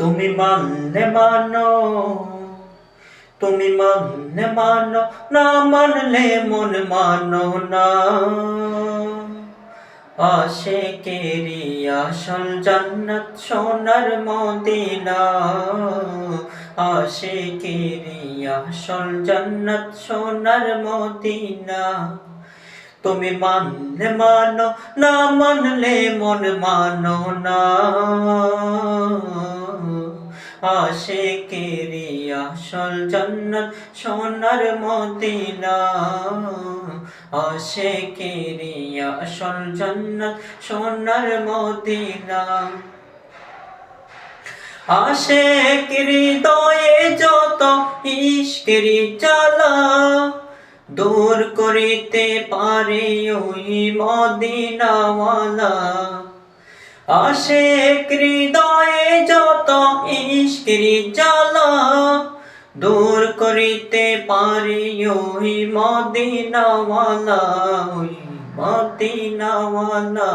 তুমি মানলে মানো, তুমি মানলে মানো, না মানলে মন মানো না। আশিকেরি আসল জান্নাত সোনার মদিনা, আশিকেরি আসল জান্নাত সোনার মদিনা। তুমি মানলে মানো, না মানলে মন মানো না। আশিকেরি আসল জান্নাত সোনার মদিনা, আশিকেরি আসল জান্নাত সোনার মদিনা। আশিক হৃদয়ে যত ইশকের জ্বালা, দূর করিতে পারে ওই মদিনাওয়ালা। আশিক হৃদয়ে যত ইশকের জ্বালা, দূর করিতে পারে ওই মদিনাওয়ালা, ওই মদিনাওয়ালা।